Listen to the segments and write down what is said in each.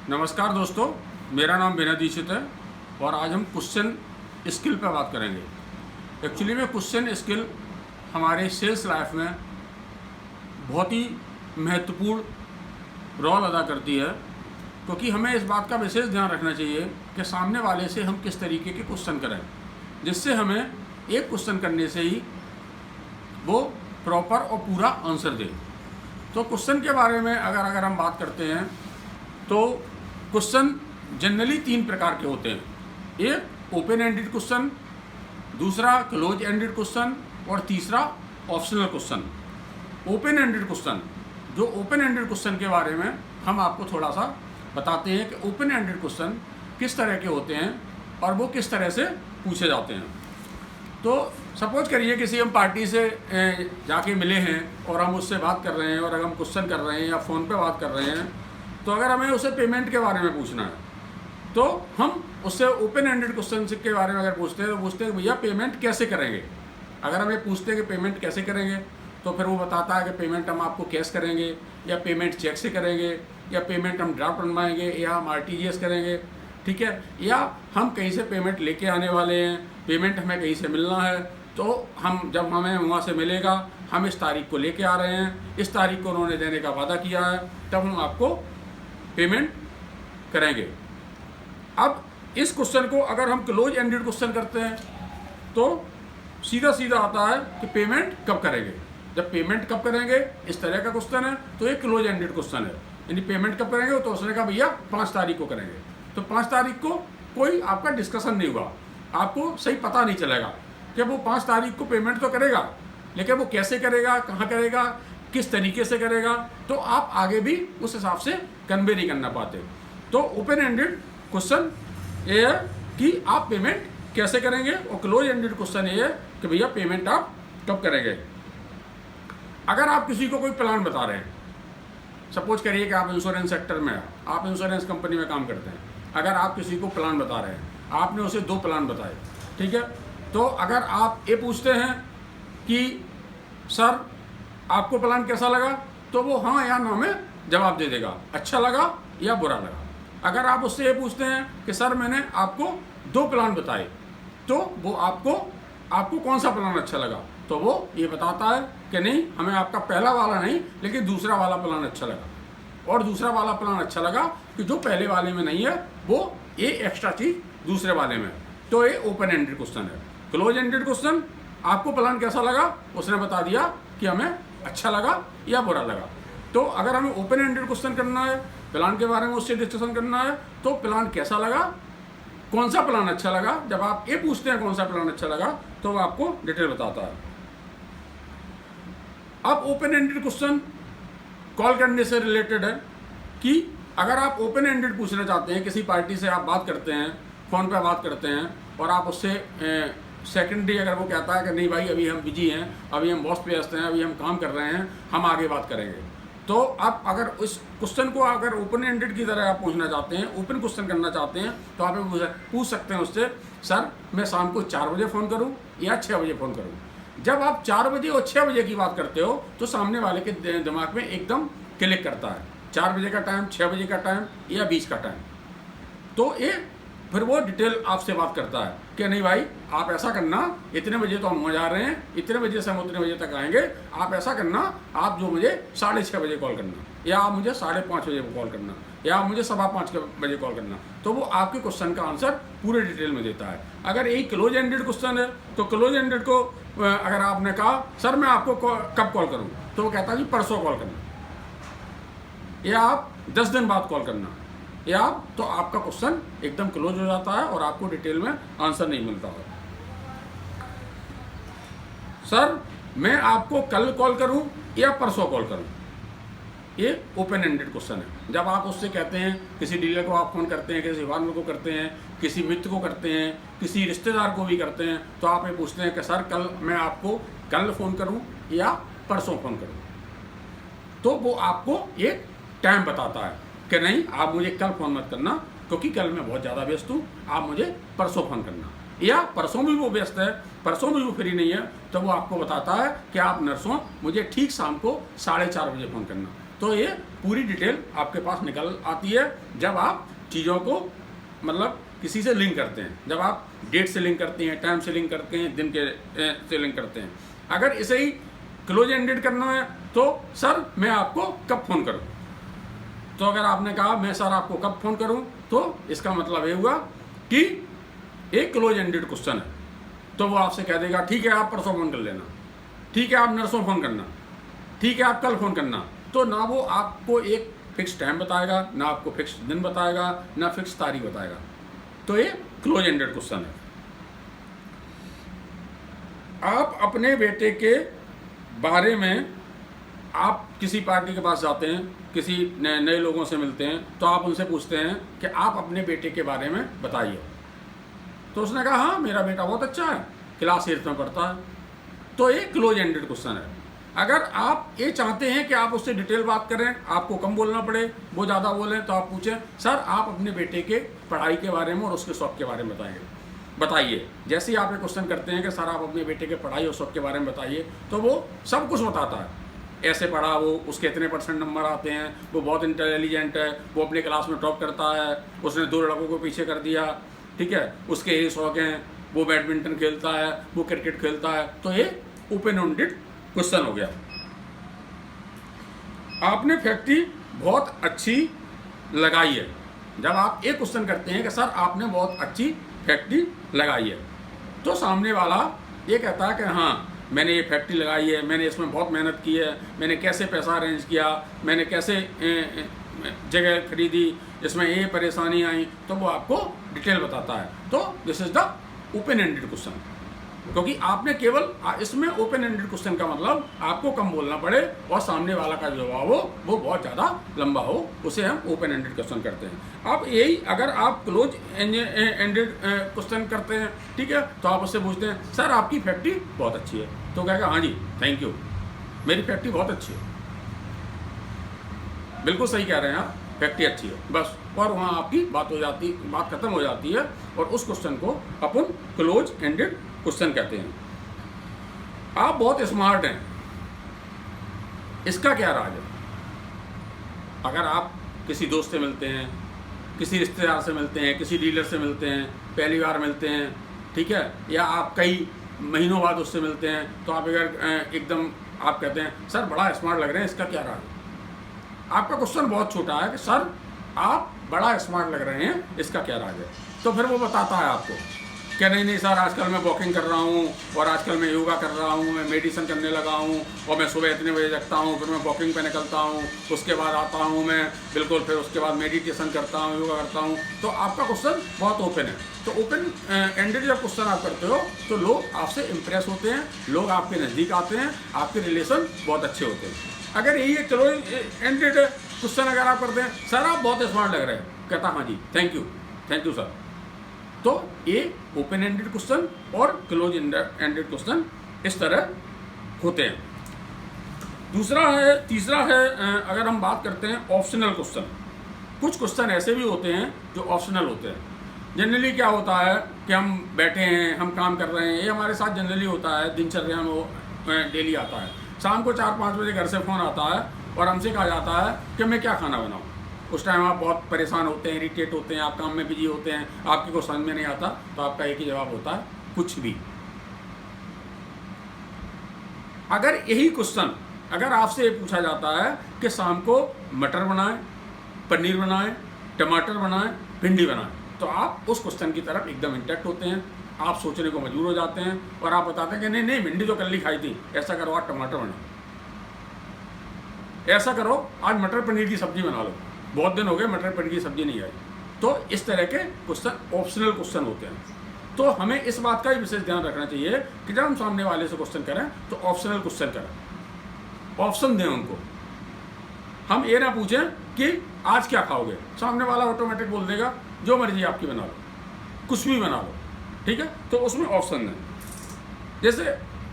नमस्कार दोस्तों, मेरा नाम विनय दीक्षित है और आज हम क्वेश्चन स्किल पर बात करेंगे। एक्चुअली में क्वेश्चन स्किल हमारे सेल्स लाइफ में बहुत ही महत्वपूर्ण रोल अदा करती है, क्योंकि हमें इस बात का विशेष ध्यान रखना चाहिए कि सामने वाले से हम किस तरीके के क्वेश्चन करें, जिससे हमें एक क्वेश्चन करने से ही वो प्रॉपर और पूरा आंसर दे। तो क्वेश्चन के बारे में अगर हम बात करते हैं तो क्वेश्चन जनरली 3 प्रकार के होते हैं। एक ओपन एंडेड क्वेश्चन, दूसरा क्लोज एंडेड क्वेश्चन और तीसरा optional question. Open ended question, जो ओपन एंडेड क्वेश्चन के बारे में हम आपको थोड़ा सा बताते हैं कि ओपन एंडेड क्वेश्चन किस तरह के होते हैं और वो किस तरह से पूछे जाते हैं। तो सपोज करिए किसी हम पार्टी से जाके मिले हैं और हम उससे बात कर रहे हैं और अगर हम क्वेश्चन कर रहे हैं या फ़ोन पे बात कर रहे हैं, तो अगर हमें उसे पेमेंट के बारे में पूछना है तो हम उससे ओपन एंडेड क्वेश्चन के बारे में अगर पूछते हैं तो पूछते हैं भैया पेमेंट कैसे करेंगे। अगर हम ये पूछते हैं कि पेमेंट कैसे करेंगे तो फिर वो बताता है कि पेमेंट हम आपको कैश करेंगे या पेमेंट चेक से करेंगे या पेमेंट हम ड्राफ्ट बनवाएंगे या हम RTGS करेंगे, ठीक है, या हम कहीं से पेमेंट लेके आने वाले हैं, पेमेंट हमें कहीं से मिलना है, तो हम जब हमें वहाँ से मिलेगा हम इस तारीख को लेके आ रहे हैं, इस तारीख को उन्होंने देने का वादा किया है, तब हम आपको पेमेंट करेंगे। अब इस क्वेश्चन को अगर हम क्लोज एंडेड क्वेश्चन करते हैं तो सीधा सीधा आता है कि पेमेंट कब करेंगे। जब पेमेंट कब करेंगे इस तरह का क्वेश्चन है तो ये क्लोज एंडेड क्वेश्चन है, यानी पेमेंट कब करेंगे तो उसने कहा भैया 5 तारीख को करेंगे, तो 5 तारीख को कोई आपका डिस्कशन नहीं हुआ, आपको सही पता नहीं चलेगा कि वो 5 तारीख को पेमेंट तो करेगा, लेकिन वो कैसे करेगा, कहाँ करेगा, किस तरीके से करेगा, तो आप आगे भी उस हिसाब से कन्वे नहीं करना पाते। तो ओपन एंडेड क्वेश्चन ये है कि आप पेमेंट कैसे करेंगे और क्लोज एंडेड क्वेश्चन ये है कि भैया पेमेंट आप कब करेंगे। अगर आप किसी को कोई प्लान बता रहे हैं, सपोज करिए कि आप इंश्योरेंस सेक्टर में हैं, आप इंश्योरेंस कंपनी में काम करते हैं, अगर आप किसी को प्लान बता रहे हैं, आपने उसे 2 प्लान बताए, ठीक है, तो अगर आप ये पूछते हैं कि सर आपको प्लान कैसा लगा, तो वो हाँ या ना में जवाब दे देगा, अच्छा लगा या बुरा लगा। अगर आप उससे ये पूछते हैं कि सर मैंने आपको 2 प्लान बताए, तो वो आपको कौन सा प्लान अच्छा लगा, तो वो ये बताता है कि नहीं हमें आपका पहला वाला नहीं लेकिन दूसरा वाला प्लान अच्छा लगा, और दूसरा वाला प्लान अच्छा लगा कि जो पहले वाले में नहीं है वो ये एक्स्ट्रा चीज़ दूसरे वाले में है। तो ये ओपन एंडेड क्वेश्चन है। क्लोज एंडेड क्वेश्चन, आपको प्लान कैसा लगा उसने बता दिया कि हमें अच्छा लगा या बुरा लगा। तो अगर हमें ओपन एंडेड क्वेश्चन करना है, प्लान के बारे में उससे डिस्कशन करना है, तो प्लान कैसा लगा, कौन सा प्लान अच्छा लगा, जब आप ये पूछते हैं कौन सा प्लान अच्छा लगा तो वो आपको डिटेल बताता है। अब ओपन एंडेड क्वेश्चन कॉल करने से रिलेटेड है कि अगर आप ओपन एंडेड पूछना चाहते हैं, किसी पार्टी से आप बात करते हैं, फ़ोन पे बात करते हैं और आप उससे सेकेंडरी अगर वो कहता है कि नहीं भाई अभी हम बिजी हैं, अभी हम बहुत व्यस्त हैं, अभी हम काम कर रहे हैं, हम आगे बात करेंगे, तो आप अगर उस क्वेश्चन को अगर ओपन एंडेड की तरह आप पूछना चाहते हैं, ओपन क्वेश्चन करना चाहते हैं, तो आप पूछ सकते हैं उससे, सर मैं शाम को 4 बजे फ़ोन करूं या 6 बजे फ़ोन करूं। जब आप 4 बजे और 6 बजे की बात करते हो तो सामने वाले के दिमाग में एकदम क्लिक करता है, 4 बजे का टाइम, 6 बजे का टाइम या 20 का टाइम, तो ये फिर वो डिटेल आपसे बात करता है कि नहीं भाई आप ऐसा करना, इतने बजे तो हम वहाँ जा रहे हैं, इतने बजे से हम उतने बजे तक आएंगे, आप ऐसा करना, आप जो मुझे 6:30 बजे कॉल करना, या आप मुझे 5:30 बजे कॉल करना, या आप मुझे 5:15 बजे कॉल करना। तो वो आपके क्वेश्चन का आंसर पूरे डिटेल में देता है। अगर एक क्लोज एंडेड क्वेश्चन है तो क्लोज एंडेड को अगर आपने कहा सर मैं आपको कब कॉल करूँ, तो वो कहता है जी परसों कॉल करना, या आप 10 दिन बाद कॉल करना, या तो आपका क्वेश्चन एकदम क्लोज हो जाता है और आपको डिटेल में आंसर नहीं मिलता है। सर मैं आपको कल कॉल करूं या परसों कॉल करूं, ये ओपन एंडेड क्वेश्चन है। जब आप उससे कहते हैं, किसी डीलर को आप फ़ोन करते हैं, किसी फार्मर को करते हैं, किसी मित्र को करते हैं, किसी रिश्तेदार को भी करते हैं, तो आप ये पूछते हैं कि सर कल मैं आपको कल फ़ोन करूं या परसों फ़ोन करूं, तो वो आपको एक टाइम बताता है कि नहीं आप मुझे कल फ़ोन मत करना क्योंकि कल मैं बहुत ज़्यादा व्यस्त हूँ, आप मुझे परसों फ़ोन करना, या परसों भी वो व्यस्त है, परसों भी वो फ्री नहीं है, तो वो आपको बताता है कि आप नर्सों मुझे ठीक शाम को 4:30 बजे फ़ोन करना। तो तो ये पूरी डिटेल आपके पास निकल आती है जब आप चीज़ों को मतलब किसी से लिंक करते हैं, जब आप डेट से लिंक करते हैं, टाइम से लिंक करते हैं, दिन के से लिंक करते हैं। अगर इसे ही क्लोज एंडेड करना है तो सर मैं आपको कब फ़ोन करूं, तो अगर आपने कहा मैं सर आपको कब फ़ोन करूं, तो इसका मतलब ये हुआ कि एक क्लोज एंडेड क्वेश्चन है। तो वो आपसे कह देगा ठीक है आप परसों फ़ोन कर लेना, ठीक है आप नरसों फ़ोन करना, ठीक है आप कल फ़ोन करना। तो ना वो आपको एक फिक्स टाइम बताएगा, ना आपको फिक्स दिन बताएगा, ना फिक्स तारीख बताएगा। तो ये क्लोज एंडेड क्वेश्चन है। आप अपने बेटे के बारे में आप किसी पार्टी के पास जाते हैं, किसी नए लोगों से मिलते हैं, तो आप उनसे पूछते हैं कि आप अपने बेटे के बारे में बताइए। तो उसने कहा हाँ मेरा बेटा बहुत अच्छा है, क्लास 8 में पढ़ता है। तो ये क्लोज एंडेड क्वेश्चन है। अगर आप ये चाहते हैं कि आप उससे डिटेल बात करें, आपको कम बोलना पड़े, वो ज़्यादा बोलें, तो आप पूछें सर आप अपने बेटे के पढ़ाई के बारे में और उसके शौक़ के बारे में बताइए। जैसे ही आप ये क्वेश्चन करते हैं कि सर आप अपने बेटे के पढ़ाई और शौक़ के बारे में बताइए, तो वो सब कुछ बताता है। ऐसे पढ़ा वो, उसके इतने % नंबर आते हैं, वो बहुत इंटेलिजेंट है, वो अपने क्लास में टॉप करता है, उसने 2 लड़कों को पीछे कर दिया, ठीक है, उसके ये शौक़ हैं, वो बैडमिंटन खेलता है, वो क्रिकेट खेलता है। तो ये ओपन एंडेड क्वेश्चन हो गया। आपने फैक्ट्री बहुत अच्छी लगाई है। जब आप एक क्वेश्चन करते हैं कि सर आपने बहुत अच्छी फैक्ट्री लगाई है, तो सामने वाला ये कहता है कि हाँ मैंने ये फैक्ट्री लगाई है, मैंने इसमें बहुत मेहनत की है, मैंने कैसे पैसा अरेंज किया, मैंने कैसे जगह खरीदी, इसमें ये परेशानी आई, तो वो आपको डिटेल बताता है। तो this is the open ended question, क्योंकि आपने केवल इसमें ओपन एंडेड क्वेश्चन का मतलब आपको कम बोलना पड़े और सामने वाला का जवाब हो वो बहुत ज़्यादा लंबा हो, उसे हम ओपन एंडेड क्वेश्चन करते हैं। अब यही अगर आप क्लोज एंडेड क्वेश्चन करते हैं, ठीक है, तो आप उससे पूछते हैं सर आपकी फैक्ट्री बहुत अच्छी है, तो कहेगा हाँ जी थैंक यू, मेरी फैक्ट्री बहुत अच्छी है, बिल्कुल सही कह रहे हैं आप, फैक्ट्री अच्छी है, बस। और वहाँ आपकी बात खत्म हो जाती है और उस क्वेश्चन को अपन क्लोज एंडेड क्वेश्चन कहते हैं। आप बहुत स्मार्ट हैं, इसका क्या राज है? अगर आप किसी दोस्त से मिलते हैं, किसी रिश्तेदार से मिलते हैं, किसी डीलर से मिलते हैं, पहली बार मिलते हैं, ठीक है, या आप कई महीनों बाद उससे मिलते हैं, तो आप अगर एकदम आप कहते हैं सर बड़ा स्मार्ट लग रहे हैं, इसका क्या राज है? आपका क्वेश्चन बहुत छोटा है कि सर आप बड़ा स्मार्ट लग रहे हैं, इसका क्या राज है? तो फिर वो बताता है आपको कि नहीं सर आजकल मैं वॉकिंग कर रहा हूँ, और आजकल मैं योगा कर रहा हूँ, मैं मेडिटेशन करने लगा हूँ, और मैं सुबह इतने बजे जगता हूँ, फिर मैं वॉकिंग पे निकलता हूँ, उसके बाद आता हूँ मैं बिल्कुल, फिर उसके बाद मेडिटेशन करता हूँ, योगा करता हूँ। तो आपका क्वेश्चन बहुत ओपन है। तो ओपन एंडेड जब क्वेश्चन आप करते हो तो लोग आपसे इम्प्रेस होते हैं, लोग आपके नज़दीक आते हैं, आपके रिलेशन बहुत अच्छे होते हैं। अगर यही एक क्लोज एंडेड क्वेश्चन अगर आप करते हैं सर आप बहुत स्मार्ट लग रहे हैं, कहता हाँ जी थैंक यू सर, तो ये ओपन एंडेड क्वेश्चन और क्लोज एंडेड क्वेश्चन इस तरह होते हैं। तीसरा है अगर हम बात करते हैं ऑप्शनल क्वेश्चन। कुछ क्वेश्चन ऐसे भी होते हैं जो ऑप्शनल होते हैं। जनरली क्या होता है कि हम बैठे हैं, हम काम कर रहे हैं, ये हमारे साथ जनरली होता है, दिनचर्या में वो डेली आता है। शाम को 4-5 बजे घर से फ़ोन आता है और हमसे कहा जाता है कि मैं क्या खाना बनाऊँ। उस टाइम आप बहुत परेशान होते हैं, इरिटेट होते हैं, आप काम में बिजी होते हैं, आपकी को समझ में नहीं आता, तो आपका एक ही जवाब होता है कुछ भी। अगर यही क्वेश्चन अगर आपसे पूछा जाता है कि शाम को मटर बनाएं, पनीर बनाएं, टमाटर बनाएं, भिंडी बनाएं, तो आप उस क्वेश्चन की तरफ एकदम इंटैक्ट होते हैं, आप सोचने को मजबूर हो जाते हैं और आप बताते हैं कि नहीं भिंडी तो कल ही खाई थी, ऐसा करो आज टमाटर बनाओ, ऐसा करो आज मटर पनीर की सब्जी बना लो, बहुत दिन हो गए मटर पनीर की सब्जी नहीं आई। तो इस तरह के क्वेश्चन ऑप्शनल क्वेश्चन होते हैं। तो हमें इस बात का भी विशेष ध्यान रखना चाहिए कि जब हम सामने वाले से क्वेश्चन करें तो ऑप्शनल क्वेश्चन करें, ऑप्शन दें उनको। हम ये ना पूछें कि आज क्या खाओगे, सामने वाला ऑटोमेटिक बोल देगा जो मर्जी आपकी बना लो, कुछ भी बना लो, ठीक है। तो उसमें ऑप्शन दें। जैसे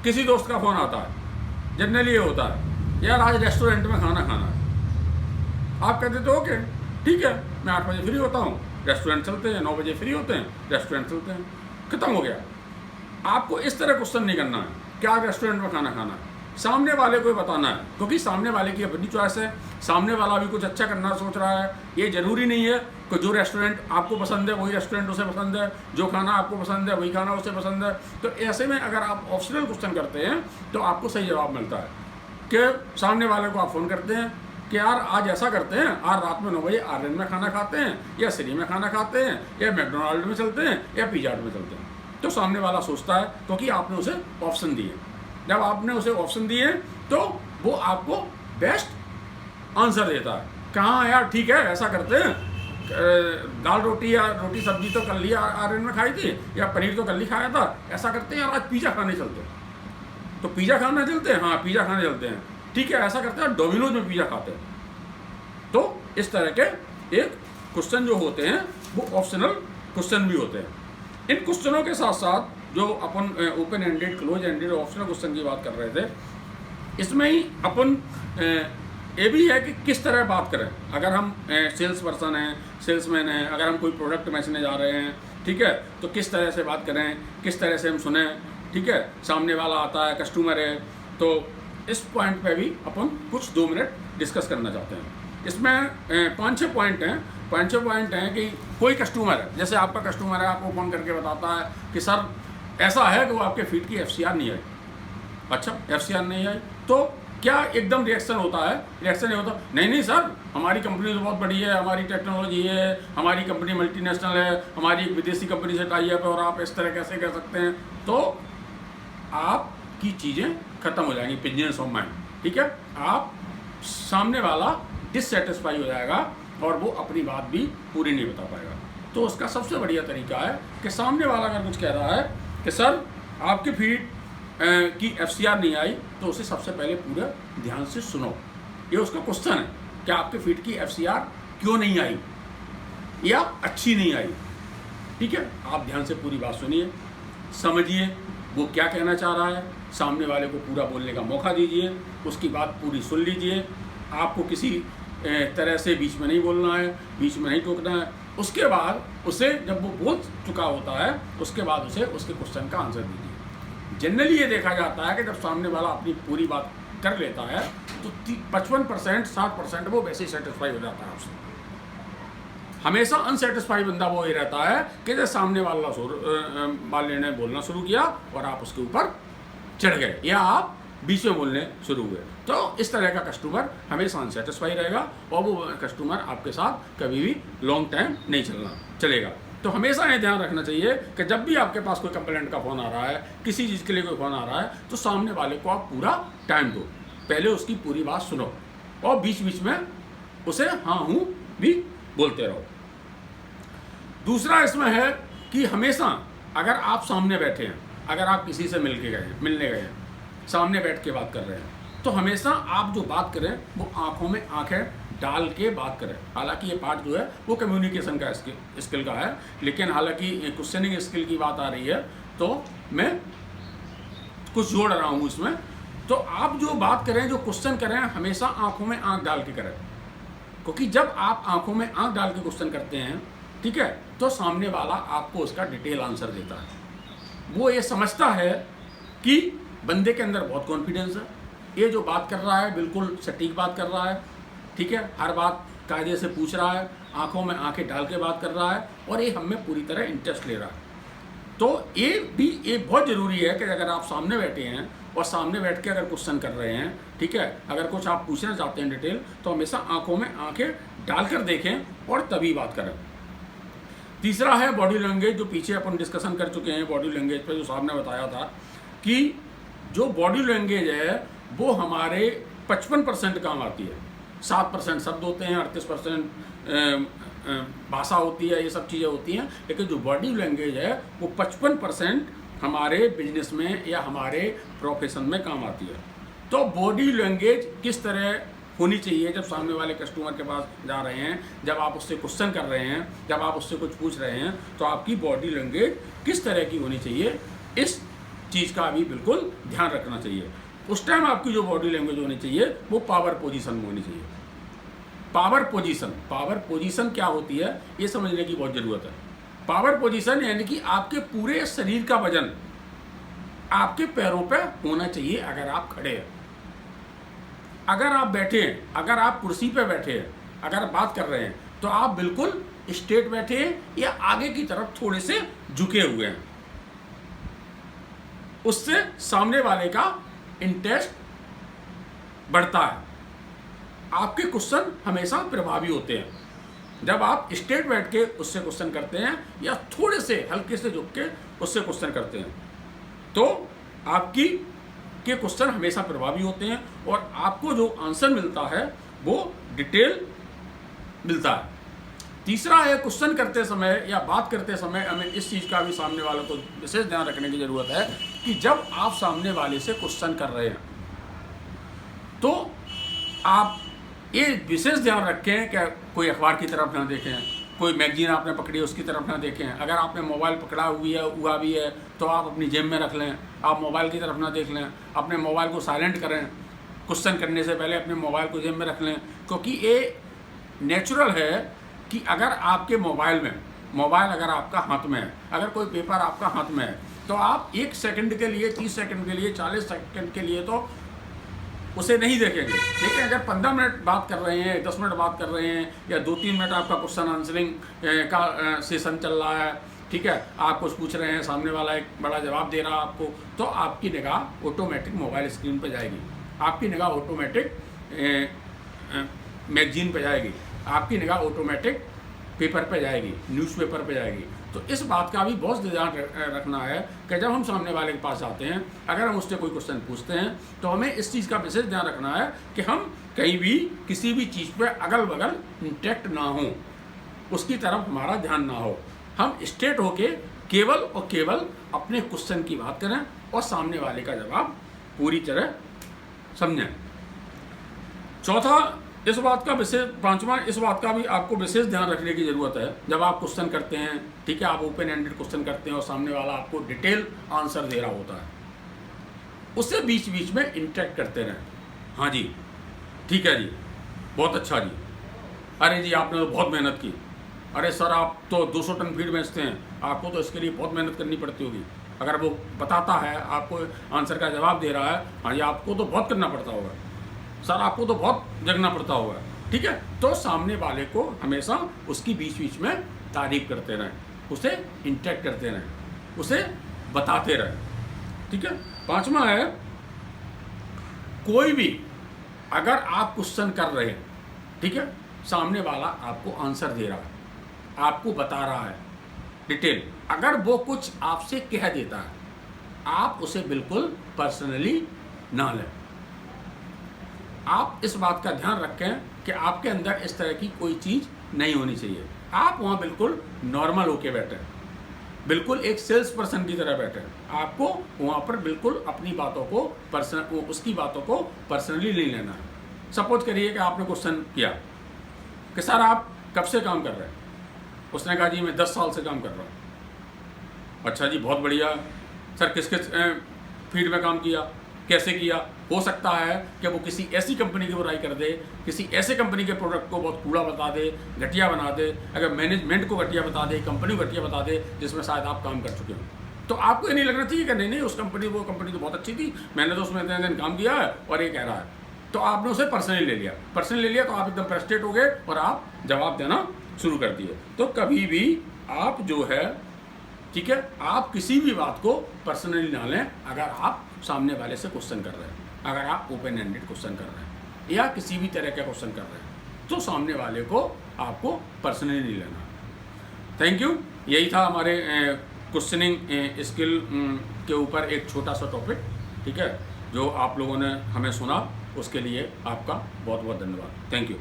किसी दोस्त का फ़ोन आता है, जनरली ये होता है यार आज रेस्टोरेंट में खाना खाना है, आप कहते तो ओके ठीक है मैं 8 बजे फ्री होता हूँ, रेस्टोरेंट चलते हैं, 9 बजे फ्री होते हैं, रेस्टोरेंट चलते हैं, खत्म हो गया। आपको इस तरह क्वेश्चन नहीं करना है कि आज रेस्टोरेंट में खाना खाना है, सामने वाले को बताना है, क्योंकि सामने वाले की अपनी चॉइस है, सामने वाला भी कुछ अच्छा करना सोच रहा है। ये ज़रूरी नहीं है कि जो रेस्टोरेंट आपको पसंद है वही रेस्टोरेंट उसे पसंद है, जो खाना आपको पसंद है वही खाना उसे पसंद है। तो ऐसे में अगर आप ऑप्शनल क्वेश्चन करते हैं तो आपको सही जवाब मिलता है कि सामने वाले को आप फ़ोन करते हैं कि यार आज ऐसा करते हैं, आज रात में 9 बजे आर्यन में खाना खाते हैं, या सिटी में खाना खाते हैं, या मैकडोनाल्ड में चलते हैं, या पिज़्ज़ा हट में चलते हैं। तो सामने वाला सोचता है क्योंकि आपने उसे ऑप्शन दिए। जब आपने उसे ऑप्शन दिए तो वो आपको बेस्ट आंसर देता है। कहाँ यार ठीक है ऐसा करते हैं, दाल रोटी या रोटी सब्जी तो कल ही आर्यन में खाई थी, या पनीर तो कल ही खाया था, ऐसा करते हैं यार आज पिज़्ज़ा खाने चलते हैं। तो पिज़्ज़ा खाने चलते हैं, हाँ पिज़्ज़ा खाने चलते हैं, ठीक है ऐसा करते हैं डोमिनोज में पिज़्ज़ा खाते हैं। तो इस तरह के एक क्वेश्चन जो होते हैं वो ऑप्शनल क्वेश्चन भी होते हैं। इन क्वेश्चनों के साथ साथ जो अपन open ended, close ended, optional question की बात कर रहे थे, इसमें ही अपन ये भी है कि किस तरह बात करें। अगर हम सेल्स पर्सन हैं, सेल्समैन हैं, अगर हम कोई प्रोडक्ट बेचने जा रहे हैं, ठीक है, तो किस तरह से बात करें, किस तरह से हम सुने, ठीक है। सामने वाला आता है, कस्टमर है, तो इस पॉइंट पे भी अपन कुछ 2 मिनट डिस्कस करना चाहते हैं। इसमें 5-6 पॉइंट हैं। 5-6 पॉइंट हैं कि कोई कस्टमर है, जैसे आपका कस्टमर है, आपको फ़ोन करके बताता है कि सर ऐसा है कि वो आपके फीड की FCR नहीं आई। अच्छा FCR नहीं आई तो क्या एकदम रिएक्शन होता है? रिएक्शन नहीं होता, नहीं नहीं सर हमारी कंपनी तो बहुत बड़ी है, हमारी टेक्नोलॉजी है, हमारी कंपनी मल्टीनेशनल है, हमारी एक विदेशी कंपनी से टाई अप है, और आप इस तरह कैसे कह सकते हैं? तो आपकी चीज़ें खत्म हो जाएंगी, पिजन्स ऑफ माइंड, ठीक है। आप सामने वाला डिससेटिस्फाई हो जाएगा और वो अपनी बात भी पूरी नहीं बता पाएगा। तो उसका सबसे बढ़िया तरीका है कि सामने वाला अगर कुछ कह रहा है कि सर आपकी फीड की FCR नहीं आई, तो उसे सबसे पहले पूरा ध्यान से सुनो। ये उसका क्वेश्चन है कि आपके फीड की FCR क्यों नहीं आई या अच्छी नहीं आई, ठीक है। आप ध्यान से पूरी बात सुनिए, समझिए वो क्या कहना चाह रहा है, सामने वाले को पूरा बोलने का मौका दीजिए, उसकी बात पूरी सुन लीजिए। आपको किसी तरह से बीच में नहीं बोलना है, बीच में नहीं टोकना है। उसके बाद उसे जब वो बोल चुका होता है, उसके बाद उसे उसके क्वेश्चन का आंसर दीजिए। जनरली ये देखा जाता है कि जब सामने वाला अपनी पूरी बात कर लेता है तो 55% 60% वो वैसे ही सेटिस्फाई हो जाता है आपसे। हमेशा अनसेटिस्फाई बंदा वो ही रहता है कि जब सामने वाले ने बोलना शुरू किया और आप उसके ऊपर चढ़ गए या आप बीच में बोलने शुरू हुए, तो इस तरह का कस्टमर हमेशा अनसेटिस्फाई रहेगा और वो कस्टमर आपके साथ कभी भी लॉन्ग टाइम नहीं चलेगा। तो हमेशा ये ध्यान रखना चाहिए कि जब भी आपके पास कोई कंप्लेंट का फ़ोन आ रहा है, किसी चीज़ के लिए कोई फ़ोन आ रहा है, तो सामने वाले को आप पूरा टाइम दो, पहले उसकी पूरी बात सुनो और बीच बीच में उसे हाँ हूँ भी बोलते रहो। दूसरा इसमें है कि हमेशा अगर आप सामने बैठे हैं, अगर आप किसी से मिलने गए हैं, सामने बैठ के बात कर रहे हैं, तो हमेशा आप जो बात करें वो आंखों में आंखें डाल के बात करें। हालांकि ये पार्ट जो है वो कम्युनिकेशन का स्किल का है, लेकिन हालांकि क्वेश्चनिंग स्किल की बात आ रही है तो मैं कुछ जोड़ रहा हूँ इसमें। तो आप जो बात करें, जो क्वेश्चन करें, हमेशा आंखों में आंख डाल के करें, क्योंकि जब आप आंखों में आंख डाल के क्वेश्चन करते हैं, ठीक है, तो सामने वाला आपको उसका डिटेल आंसर देता है। वो ये समझता है कि बंदे के अंदर बहुत कॉन्फिडेंस है, ये जो बात कर रहा है बिल्कुल सटीक बात कर रहा है, ठीक है, हर बात कायदे से पूछ रहा है, आंखों में आंखें डाल के बात कर रहा है और ये हमें पूरी तरह इंटरेस्ट ले रहा है। तो ये भी एक बहुत ज़रूरी है कि अगर आप सामने बैठे हैं और सामने बैठ के अगर क्वेश्चन कर रहे हैं, ठीक है, अगर कुछ आप पूछना चाहते हैं डिटेल, तो हमेशा आंखों में आंखें डालकर देखें और तभी बात करें। तीसरा है बॉडी लैंग्वेज, जो पीछे अपन डिस्कशन कर चुके हैं बॉडी लैंग्वेज पर, जो सामने बताया था कि जो बॉडी लैंग्वेज है वो हमारे 55% काम आती है। 7% शब्द होते हैं, 38% भाषा होती है, ये सब चीज़ें होती हैं, लेकिन जो बॉडी लैंग्वेज है वो 55% हमारे बिजनेस में या हमारे प्रोफेशन में काम आती है। तो बॉडी लैंग्वेज किस तरह होनी चाहिए जब सामने वाले कस्टमर के पास जा रहे हैं, जब आप उससे क्वेश्चन कर रहे हैं, जब आप उससे कुछ पूछ रहे हैं, तो आपकी बॉडी लैंग्वेज किस तरह की होनी चाहिए, इस चीज़ का भी बिल्कुल ध्यान रखना चाहिए। उस टाइम आपकी जो बॉडी लैंग्वेज होनी चाहिए वो पावर पोजीशन में होनी चाहिए। पावर पोजीशन क्या होती है ये समझने की बहुत ज़रूरत है। पावर पोजीशन यानी कि आपके पूरे शरीर का वजन आपके पैरों पे होना चाहिए अगर आप खड़े हैं। अगर आप बैठे हैं, अगर आप कुर्सी पे बैठे हैं, अगर बात कर रहे हैं, तो आप बिल्कुल स्ट्रेट बैठे हैं या आगे की तरफ थोड़े से झुके हुए हैं। उससे सामने वाले का इंटरेस्ट बढ़ता है। आपके क्वेश्चन हमेशा प्रभावी होते हैं जब आप स्ट्रेट बैठ के उससे क्वेश्चन करते हैं या थोड़े से हल्के से झुक के उससे क्वेश्चन करते हैं, तो आपकी के क्वेश्चन हमेशा प्रभावी होते हैं और आपको जो आंसर मिलता है वो डिटेल मिलता है। तीसरा है, क्वेश्चन करते समय या बात करते समय हमें इस चीज़ का भी सामने वाले को विशेष ध्यान रखने की ज़रूरत है कि जब आप सामने वाले से क्वेश्चन कर रहे हैं तो आप ये विशेष ध्यान रखें कि कोई अखबार की तरफ ना देखें, कोई मैगजीन आपने पकड़ी है उसकी तरफ ना देखें। अगर आपने मोबाइल पकड़ा हुआ भी है तो आप अपनी जेब में रख लें, आप मोबाइल की तरफ ना देख लें। अपने मोबाइल को साइलेंट करें, क्वेश्चन करने से पहले अपने मोबाइल को जेब में रख लें, क्योंकि ये नेचुरल है कि अगर आपके मोबाइल अगर आपका हाथ में है, अगर कोई पेपर आपका हाथ में है, तो आप 1 सेकंड के लिए, 30 सेकंड के लिए, 40 सेकंड के लिए तो उसे नहीं देखेंगे। लेकिन अगर 15 मिनट बात कर रहे हैं, 10 मिनट बात कर रहे हैं या 2-3 मिनट आपका क्वेश्चन आंसरिंग का सेशन चल रहा है, ठीक है, आप कुछ पूछ रहे हैं, सामने वाला एक बड़ा जवाब दे रहा है आपको, तो आपकी निगाह ऑटोमेटिक मोबाइल स्क्रीन पर जाएगी, आपकी निगाह ऑटोमेटिक मैगजीन पे जाएगी, आपकी निगाह ऑटोमेटिक पेपर पे जाएगी, न्यूज़पेपर पे जाएगी। तो इस बात का भी बहुत ध्यान रखना है कि जब हम सामने वाले के पास जाते हैं, अगर हम उससे कोई क्वेश्चन पूछते हैं, तो हमें इस चीज़ का विशेष ध्यान रखना है कि हम कहीं भी किसी भी चीज़ पे अगल बगल इंटरेक्ट ना हो, उसकी तरफ हमारा ध्यान ना हो। हम स्ट्रेट होके केवल और केवल अपने क्वेश्चन की बात करें और सामने वाले का जवाब पूरी तरह समझें। चौथा, इस बात का विशेष, पांचवा, इस बात का भी आपको विशेष ध्यान रखने की ज़रूरत है जब आप क्वेश्चन करते हैं, ठीक है, आप ओपन एंडेड क्वेश्चन करते हैं और सामने वाला आपको डिटेल आंसर दे रहा होता है, उससे बीच बीच में इंटरेक्ट करते रहें। हाँ जी, ठीक है जी, बहुत अच्छा जी, अरे जी आपने तो बहुत मेहनत की, अरे सर आप तो 200 टन फीड बेचते हैं, आपको तो इसके लिए बहुत मेहनत करनी पड़ती होगी। अगर वो बताता है, आपको आंसर का जवाब दे रहा है, हाँ जी आपको तो बहुत करना पड़ता होगा सर, आपको तो बहुत जगना पड़ता होगा, ठीक है, तो सामने वाले को हमेशा उसकी बीच बीच में तारीफ करते रहें, उसे इंटरेक्ट करते रहें, उसे बताते रहें, ठीक है। पांचवा है, कोई भी अगर आप क्वेश्चन कर रहे हैं, ठीक है, सामने वाला आपको आंसर दे रहा है, आपको बता रहा है डिटेल, अगर वो कुछ आपसे कह देता है, आप उसे बिल्कुल पर्सनली ना लें। आप इस बात का ध्यान रखें कि आपके अंदर इस तरह की कोई चीज़ नहीं होनी चाहिए। आप वहाँ बिल्कुल नॉर्मल होके बैठे, बिल्कुल एक सेल्स पर्सन की तरह बैठे। आपको वहाँ पर बिल्कुल अपनी बातों को उसकी बातों को पर्सनली नहीं लेना है। सपोज करिए कि आपने क्वेश्चन किया कि सर आप कब से काम कर रहे हैं, उसने कहा जी मैं 10 साल से काम कर रहा हूँ। अच्छा जी, बहुत बढ़िया सर, किस किस फील्ड में काम किया, कैसे किया। हो सकता है कि वो किसी ऐसी कंपनी की बुराई कर दे, किसी ऐसे कंपनी के प्रोडक्ट को बहुत कूड़ा बता दे, घटिया बना दे, अगर मैनेजमेंट को घटिया बता दे, कंपनी को घटिया बता दे जिसमें शायद आप काम कर चुके हो, तो आपको ये नहीं लगना चाहिए कि नहीं उस कंपनी, वो कंपनी तो बहुत अच्छी थी, मैंने तो उसमें इतने दिन काम किया है और ये कह रहा है, तो आपने उसे पर्सनली ले लिया, तो आप एकदम फ्रस्ट्रेट हो गए और आप जवाब देना शुरू कर दिए। तो कभी भी आप जो है, ठीक है, आप किसी भी बात को पर्सनली ना लें। अगर आप सामने वाले से क्वेश्चन कर रहे हैं, अगर आप ओपन एंडेड क्वेश्चन कर रहे हैं या किसी भी तरह का क्वेश्चन कर रहे हैं, तो सामने वाले को आपको पर्सनली नहीं लेना। Thank you. यही था हमारे क्वेश्चनिंग स्किल के ऊपर एक छोटा सा टॉपिक, ठीक है, जो आप लोगों ने हमें सुना, उसके लिए आपका बहुत बहुत धन्यवाद। Thank you.